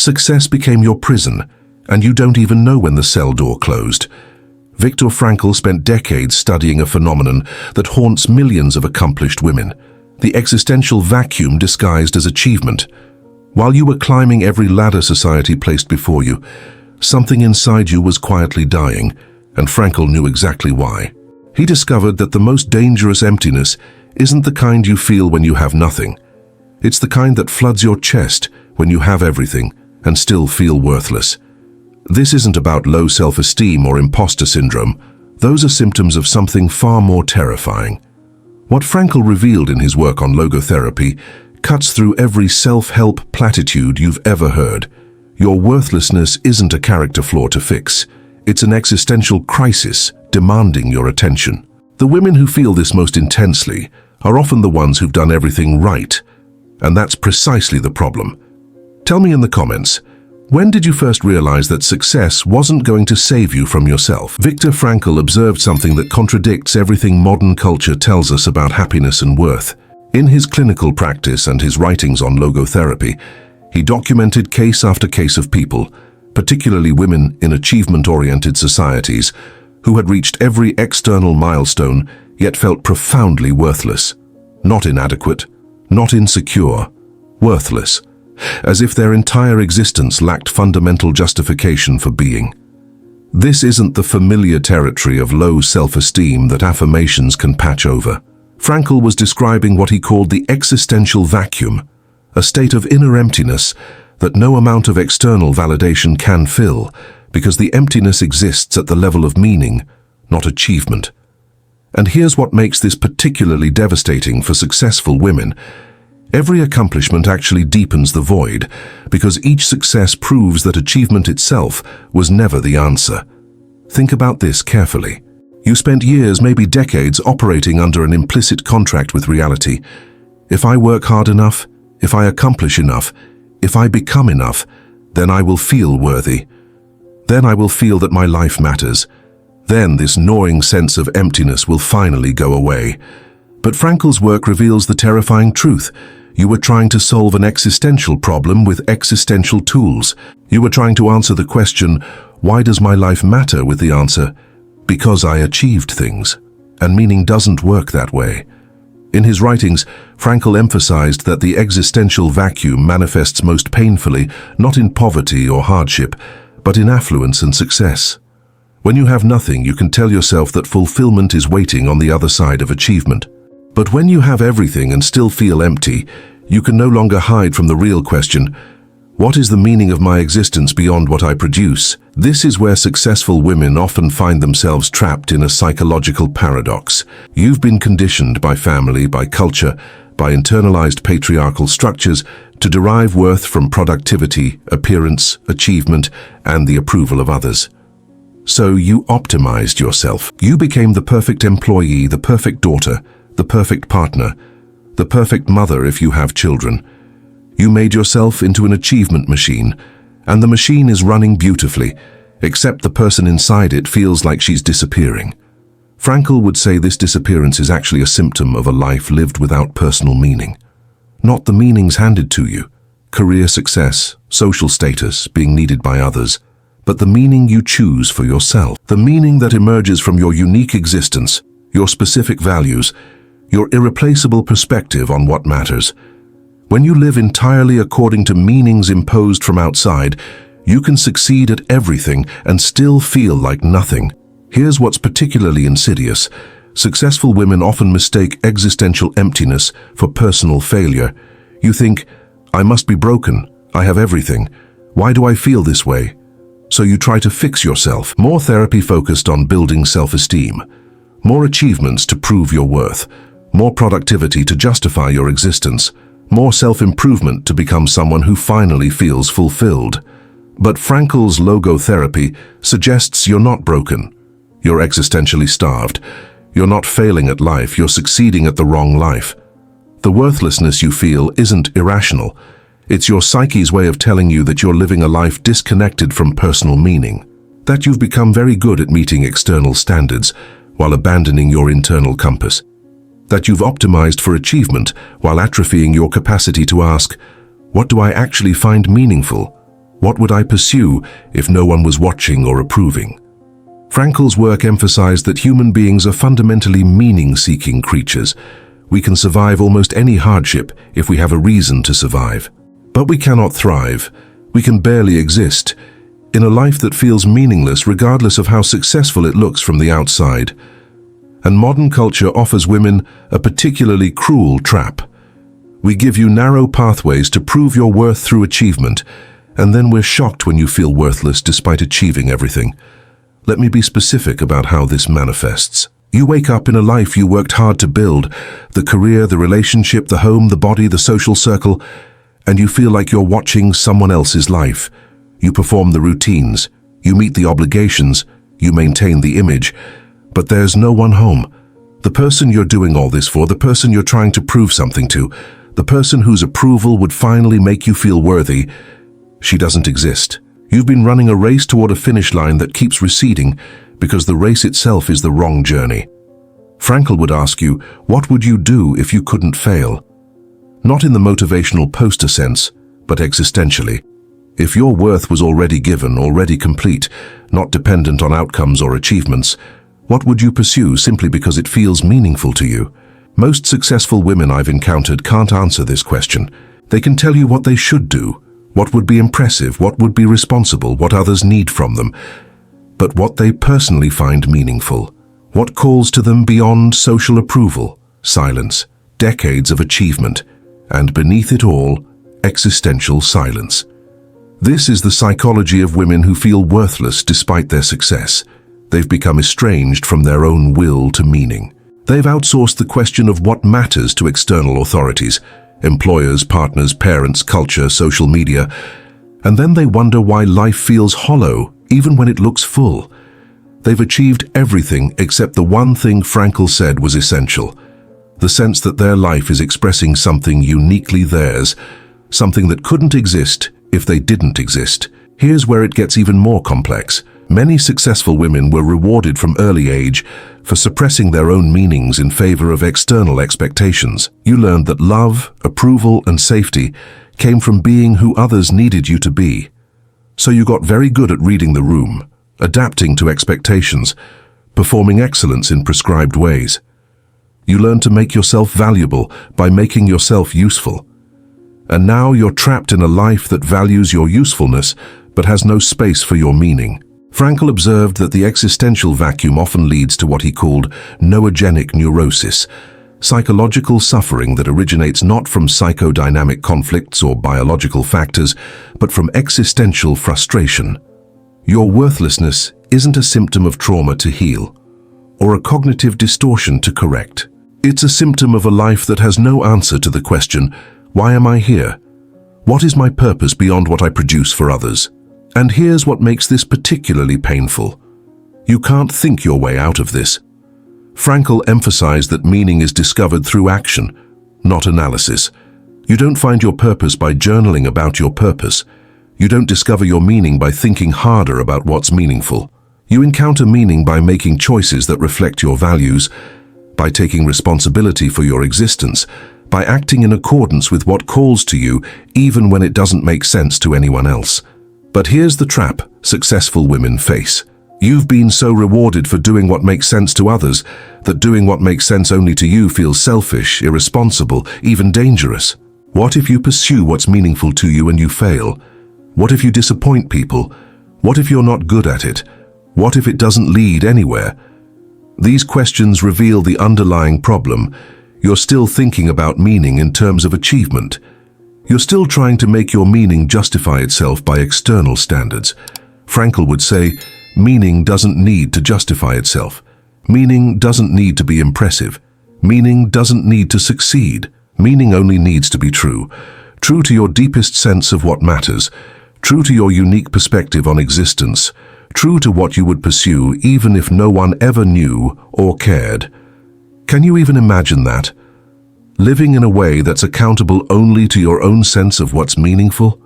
Success became your prison, and you don't even know when the cell door closed. Viktor Frankl spent decades studying a phenomenon that haunts millions of accomplished women, the existential vacuum disguised as achievement. While you were climbing every ladder society placed before you, something inside you was quietly dying, and Frankl knew exactly why. He discovered that the most dangerous emptiness isn't the kind you feel when you have nothing. It's the kind that floods your chest when you have everything and still feel worthless. This isn't about low self-esteem or imposter syndrome. Those are symptoms of something far more terrifying. What Frankl revealed in his work on logotherapy cuts through every self-help platitude you've ever heard. Your worthlessness isn't a character flaw to fix. It's an existential crisis demanding your attention. The women who feel this most intensely are often the ones who've done everything right, and that's precisely the problem. Tell me in the comments, when did you first realize that success wasn't going to save you from yourself? Viktor Frankl observed something that contradicts everything modern culture tells us about happiness and worth. In his clinical practice and his writings on logotherapy, he documented case after case of people, particularly women in achievement-oriented societies, who had reached every external milestone yet felt profoundly worthless. Not inadequate, not insecure, worthless, as if their entire existence lacked fundamental justification for being. This isn't the familiar territory of low self-esteem that affirmations can patch over. Frankl was describing what he called the existential vacuum, a state of inner emptiness that no amount of external validation can fill, because the emptiness exists at the level of meaning, not achievement. And here's what makes this particularly devastating for successful women. Every accomplishment actually deepens the void, because each success proves that achievement itself was never the answer. Think about this carefully. You spent years, maybe decades, operating under an implicit contract with reality. If I work hard enough, if I accomplish enough, if I become enough, then I will feel worthy. Then I will feel that my life matters. Then this gnawing sense of emptiness will finally go away. But Frankl's work reveals the terrifying truth. You were trying to solve an existential problem with existential tools. You were trying to answer the question, why does my life matter, with the answer, because I achieved things. And meaning doesn't work that way. In his writings, Frankl emphasized that the existential vacuum manifests most painfully not in poverty or hardship, but in affluence and success. When you have nothing, you can tell yourself that fulfillment is waiting on the other side of achievement. But when you have everything and still feel empty, you can no longer hide from the real question, what is the meaning of my existence beyond what I produce? This is where successful women often find themselves trapped in a psychological paradox. You've been conditioned by family, by culture, by internalized patriarchal structures to derive worth from productivity, appearance, achievement, and the approval of others. So you optimized yourself. You became the perfect employee, the perfect daughter, the perfect partner, the perfect mother if you have children. You made yourself into an achievement machine, and the machine is running beautifully, except the person inside it feels like she's disappearing. Frankl would say this disappearance is actually a symptom of a life lived without personal meaning. Not the meanings handed to you, career success, social status, being needed by others, but the meaning you choose for yourself. The meaning that emerges from your unique existence, your specific values, your irreplaceable perspective on what matters. When you live entirely according to meanings imposed from outside, you can succeed at everything and still feel like nothing. Here's what's particularly insidious. Successful women often mistake existential emptiness for personal failure. You think, I must be broken, I have everything. Why do I feel this way? So you try to fix yourself. More therapy focused on building self-esteem. More achievements to prove your worth. More productivity to justify your existence. More self-improvement to become someone who finally feels fulfilled. But Frankl's logotherapy suggests you're not broken. You're existentially starved. You're not failing at life, you're succeeding at the wrong life. The worthlessness you feel isn't irrational. It's your psyche's way of telling you that you're living a life disconnected from personal meaning. That you've become very good at meeting external standards while abandoning your internal compass. That you've optimized for achievement while atrophying your capacity to ask, what do I actually find meaningful? What would I pursue if no one was watching or approving? Frankl's work emphasized that human beings are fundamentally meaning-seeking creatures. We can survive almost any hardship if we have a reason to survive. But we cannot thrive. We can barely exist in a life that feels meaningless regardless of how successful it looks from the outside. And modern culture offers women a particularly cruel trap. We give you narrow pathways to prove your worth through achievement, and then we're shocked when you feel worthless despite achieving everything. Let me be specific about how this manifests. You wake up in a life you worked hard to build, the career, the relationship, the home, the body, the social circle, and you feel like you're watching someone else's life. You perform the routines, you meet the obligations, you maintain the image, but there's no one home. The person you're doing all this for, the person you're trying to prove something to, the person whose approval would finally make you feel worthy, she doesn't exist. You've been running a race toward a finish line that keeps receding because the race itself is the wrong journey. Frankl would ask you, what would you do if you couldn't fail? Not in the motivational poster sense, but existentially. If your worth was already given, already complete, not dependent on outcomes or achievements, what would you pursue simply because it feels meaningful to you? Most successful women I've encountered can't answer this question. They can tell you what they should do, what would be impressive, what would be responsible, what others need from them. But what they personally find meaningful, what calls to them beyond social approval, silence, decades of achievement, and beneath it all, existential silence. This is the psychology of women who feel worthless despite their success. They've become estranged from their own will to meaning. They've outsourced the question of what matters to external authorities, employers, partners, parents, culture, social media, and then they wonder why life feels hollow, even when it looks full. They've achieved everything except the one thing Frankl said was essential, the sense that their life is expressing something uniquely theirs, something that couldn't exist if they didn't exist. Here's where it gets even more complex. Many successful women were rewarded from early age for suppressing their own meanings in favor of external expectations. You learned that love, approval, and safety came from being who others needed you to be. So you got very good at reading the room, adapting to expectations, performing excellence in prescribed ways. You learned to make yourself valuable by making yourself useful. And now you're trapped in a life that values your usefulness but has no space for your meaning. Frankl observed that the existential vacuum often leads to what he called noogenic neurosis, psychological suffering that originates not from psychodynamic conflicts or biological factors, but from existential frustration. Your worthlessness isn't a symptom of trauma to heal, or a cognitive distortion to correct. It's a symptom of a life that has no answer to the question, why am I here? What is my purpose beyond what I produce for others? And here's what makes this particularly painful. You can't think your way out of this. Frankl emphasized that meaning is discovered through action, not analysis. You don't find your purpose by journaling about your purpose. You don't discover your meaning by thinking harder about what's meaningful. You encounter meaning by making choices that reflect your values, by taking responsibility for your existence, by acting in accordance with what calls to you even when it doesn't make sense to anyone else. But here's the trap successful women face. You've been so rewarded for doing what makes sense to others that doing what makes sense only to you feels selfish, irresponsible, even dangerous. What if you pursue what's meaningful to you and you fail? What if you disappoint people? What if you're not good at it? What if it doesn't lead anywhere? These questions reveal the underlying problem. You're still thinking about meaning in terms of achievement. You're still trying to make your meaning justify itself by external standards. Frankl would say, meaning doesn't need to justify itself. Meaning doesn't need to be impressive. Meaning doesn't need to succeed. Meaning only needs to be true. True to your deepest sense of what matters. True to your unique perspective on existence. True to what you would pursue even if no one ever knew or cared. Can you even imagine that? Living in a way that's accountable only to your own sense of what's meaningful?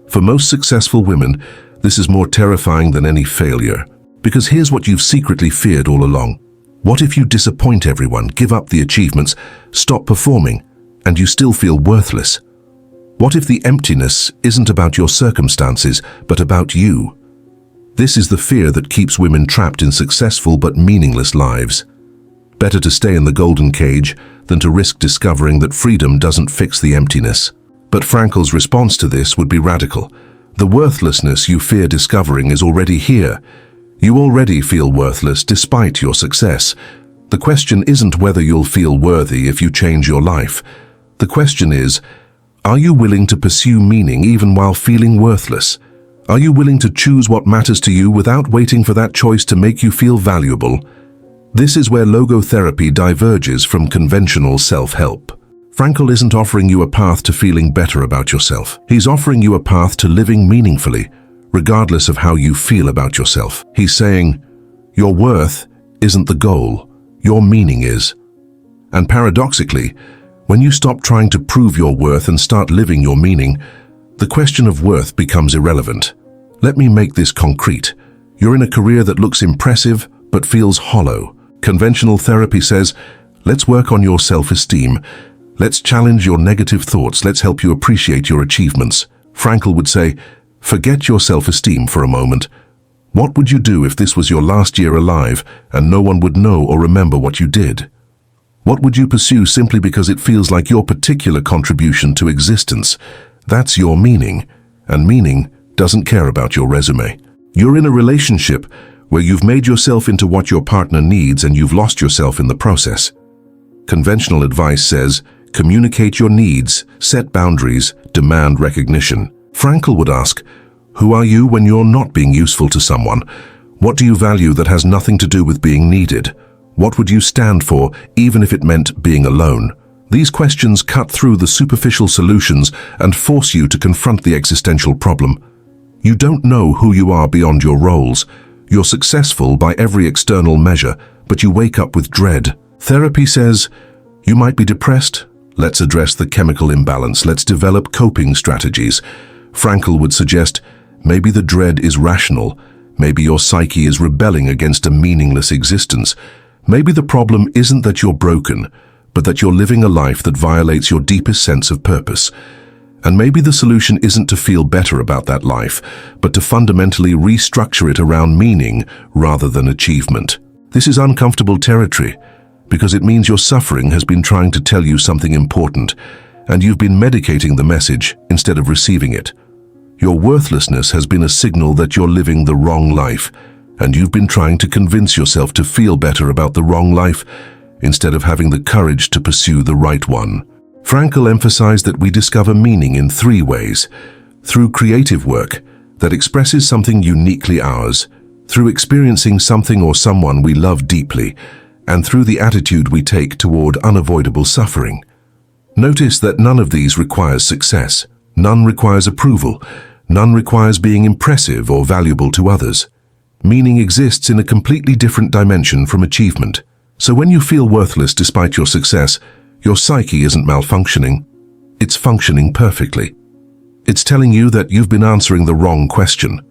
For most successful women, this is more terrifying than any failure. Because here's what you've secretly feared all along. What if you disappoint everyone, give up the achievements, stop performing, and you still feel worthless? What if the emptiness isn't about your circumstances, but about you? This is the fear that keeps women trapped in successful but meaningless lives. Better to stay in the golden cage than to risk discovering that freedom doesn't fix the emptiness. But Frankl's response to this would be radical. The worthlessness you fear discovering is already here. You already feel worthless despite your success. The question isn't whether you'll feel worthy if you change your life. The question is, are you willing to pursue meaning even while feeling worthless? Are you willing to choose what matters to you without waiting for that choice to make you feel valuable? This is where logotherapy diverges from conventional self-help. Frankl isn't offering you a path to feeling better about yourself. He's offering you a path to living meaningfully, regardless of how you feel about yourself. He's saying, your worth isn't the goal, your meaning is. And paradoxically, when you stop trying to prove your worth and start living your meaning, the question of worth becomes irrelevant. Let me make this concrete. You're in a career that looks impressive but feels hollow. Conventional therapy says, let's work on your self-esteem. Let's challenge your negative thoughts. Let's help you appreciate your achievements. Frankl would say, forget your self-esteem for a moment. What would you do if this was your last year alive and no one would know or remember what you did? What would you pursue simply because it feels like your particular contribution to existence? That's your meaning, and meaning doesn't care about your resume. You're in a relationship where you've made yourself into what your partner needs and you've lost yourself in the process. Conventional advice says, communicate your needs, set boundaries, demand recognition. Frankl would ask, who are you when you're not being useful to someone? What do you value that has nothing to do with being needed? What would you stand for, even if it meant being alone? These questions cut through the superficial solutions and force you to confront the existential problem. You don't know who you are beyond your roles. You're successful by every external measure, but you wake up with dread. Therapy says, you might be depressed. Let's address the chemical imbalance. Let's develop coping strategies. Frankl would suggest, maybe the dread is rational. Maybe your psyche is rebelling against a meaningless existence. Maybe the problem isn't that you're broken, but that you're living a life that violates your deepest sense of purpose. And maybe the solution isn't to feel better about that life, but to fundamentally restructure it around meaning rather than achievement. This is uncomfortable territory, because it means your suffering has been trying to tell you something important, and you've been medicating the message instead of receiving it. Your worthlessness has been a signal that you're living the wrong life, and you've been trying to convince yourself to feel better about the wrong life instead of having the courage to pursue the right one. Frankl emphasized that we discover meaning in three ways: through creative work that expresses something uniquely ours, through experiencing something or someone we love deeply, and through the attitude we take toward unavoidable suffering. Notice that none of these requires success, none requires approval, none requires being impressive or valuable to others. Meaning exists in a completely different dimension from achievement. So when you feel worthless despite your success, your psyche isn't malfunctioning. It's functioning perfectly. It's telling you that you've been answering the wrong question.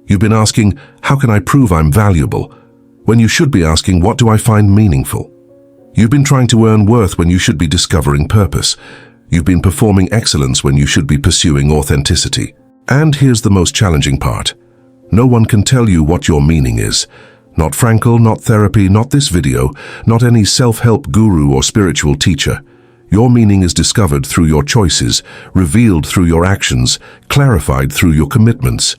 You've been asking, how can I prove I'm valuable? When you should be asking, what do I find meaningful? You've been trying to earn worth when you should be discovering purpose. You've been performing excellence when you should be pursuing authenticity. And here's the most challenging part. No one can tell you what your meaning is. Not Frankl, not therapy, not this video, not any self-help guru or spiritual teacher. Your meaning is discovered through your choices, revealed through your actions, clarified through your commitments.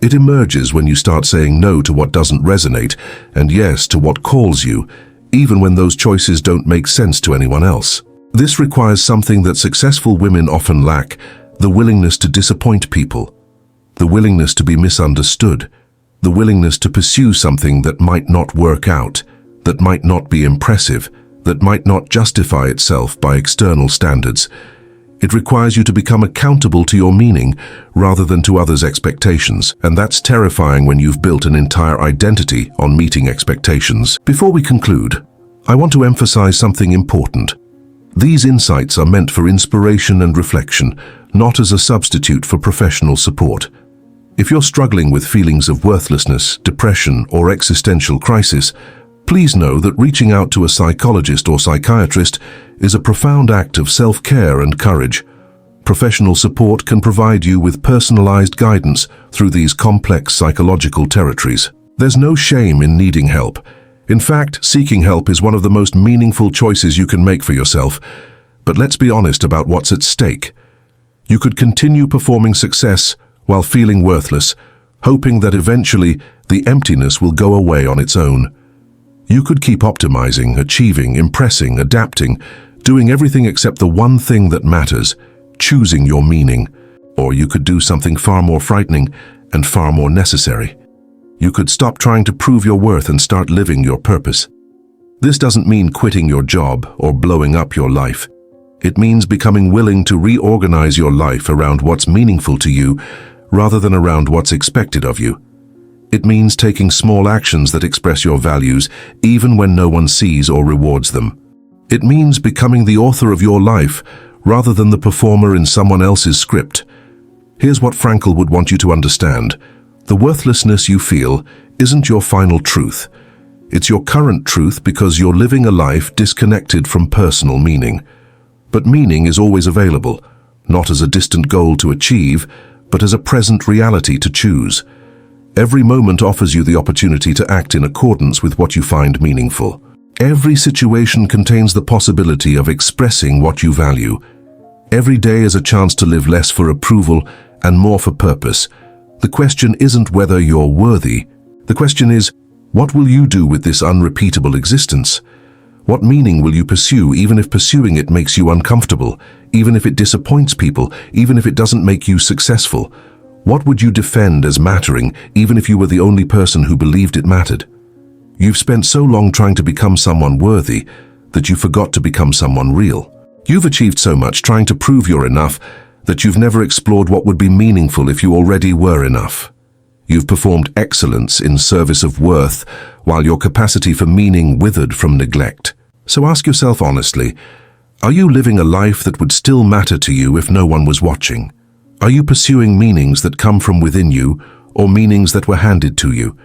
It emerges when you start saying no to what doesn't resonate and yes to what calls you, even when those choices don't make sense to anyone else. This requires something that successful women often lack: the willingness to disappoint people, the willingness to be misunderstood, the willingness to pursue something that might not work out, that might not be impressive, that might not justify itself by external standards. It requires you to become accountable to your meaning rather than to others' expectations, and that's terrifying when you've built an entire identity on meeting expectations. Before we conclude, I want to emphasize something important. These insights are meant for inspiration and reflection, not as a substitute for professional support. If you're struggling with feelings of worthlessness, depression, or existential crisis, please know that reaching out to a psychologist or psychiatrist is a profound act of self-care and courage. Professional support can provide you with personalized guidance through these complex psychological territories. There's no shame in needing help. In fact, seeking help is one of the most meaningful choices you can make for yourself. But let's be honest about what's at stake. You could continue performing success while feeling worthless, hoping that eventually the emptiness will go away on its own. You could keep optimizing, achieving, impressing, adapting, doing everything except the one thing that matters, choosing your meaning. Or you could do something far more frightening and far more necessary. You could stop trying to prove your worth and start living your purpose. This doesn't mean quitting your job or blowing up your life. It means becoming willing to reorganize your life around what's meaningful to you rather than around what's expected of you. It means taking small actions that express your values even when no one sees or rewards them. It means becoming the author of your life rather than the performer in someone else's script. Here's what Frankl would want you to understand. The worthlessness you feel isn't your final truth. It's your current truth because you're living a life disconnected from personal meaning. But meaning is always available, not as a distant goal to achieve, but as a present reality to choose. Every moment offers you the opportunity to act in accordance with what you find meaningful. Every situation contains the possibility of expressing what you value. Every day is a chance to live less for approval and more for purpose. The question isn't whether you're worthy. The question is, what will you do with this unrepeatable existence? What meaning will you pursue even if pursuing it makes you uncomfortable, even if it disappoints people, even if it doesn't make you successful? What would you defend as mattering even if you were the only person who believed it mattered? You've spent so long trying to become someone worthy that you forgot to become someone real. You've achieved so much trying to prove you're enough that you've never explored what would be meaningful if you already were enough. You've performed excellence in service of worth, while your capacity for meaning withered from neglect. So ask yourself honestly, are you living a life that would still matter to you if no one was watching? Are you pursuing meanings that come from within you, or meanings that were handed to you?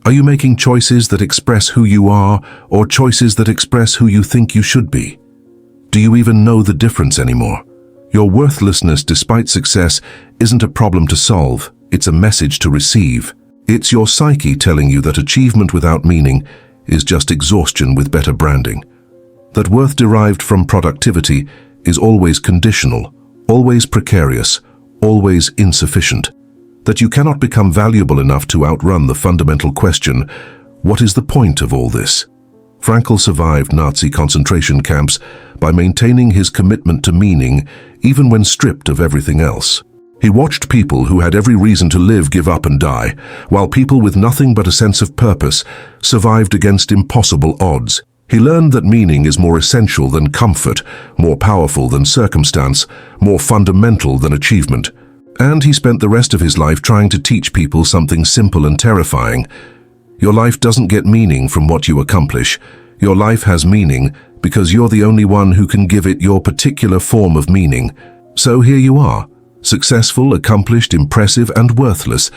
Are you making choices that express who you are, or choices that express who you think you should be? Do you even know the difference anymore? Your worthlessness despite success isn't a problem to solve, it's a message to receive. It's your psyche telling you that achievement without meaning is just exhaustion with better branding. That worth derived from productivity is always conditional, always precarious, always insufficient. That you cannot become valuable enough to outrun the fundamental question, what is the point of all this? Frankl survived Nazi concentration camps by maintaining his commitment to meaning even when stripped of everything else. He watched people who had every reason to live give up and die, while people with nothing but a sense of purpose survived against impossible odds. He learned that meaning is more essential than comfort, more powerful than circumstance, more fundamental than achievement. And he spent the rest of his life trying to teach people something simple and terrifying. Your life doesn't get meaning from what you accomplish. Your life has meaning because you're the only one who can give it your particular form of meaning. So here you are, successful, accomplished, impressive, and worthless,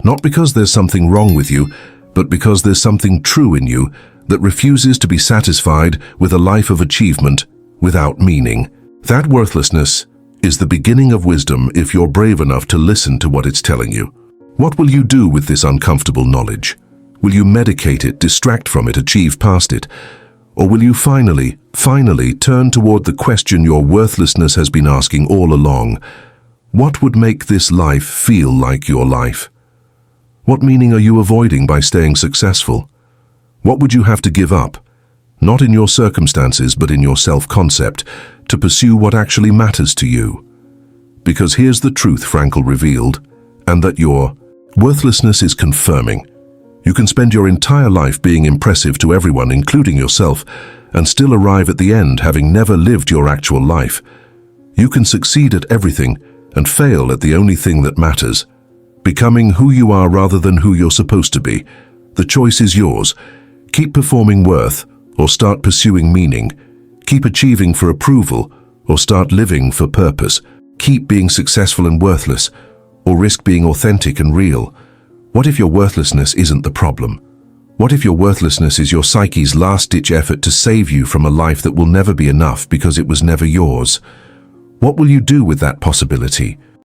not because there's something wrong with you, but because there's something true in you that refuses to be satisfied with a life of achievement without meaning. That worthlessness is the beginning of wisdom if you're brave enough to listen to what it's telling you. What will you do with this uncomfortable knowledge? Will you medicate it, distract from it, achieve past it? Or will you finally turn toward the question your worthlessness has been asking all along? What would make this life feel like your life? What meaning are you avoiding by staying successful? What would you have to give up, not in your circumstances but in your self-concept, to pursue what actually matters to you? Because here's the truth Frankl revealed, and that your worthlessness is confirming. You can spend your entire life being impressive to everyone, including yourself, and still arrive at the end having never lived your actual life. You can succeed at everything and fail at the only thing that matters, becoming who you are rather than who you're supposed to be. The choice is yours. Keep performing worth, or start pursuing meaning. Keep achieving for approval, or start living for purpose. Keep being successful and worthless, or risk being authentic and real. What if your worthlessness isn't the problem? What if your worthlessness is your psyche's last-ditch effort to save you from a life that will never be enough because it was never yours? What will you do with that possibility?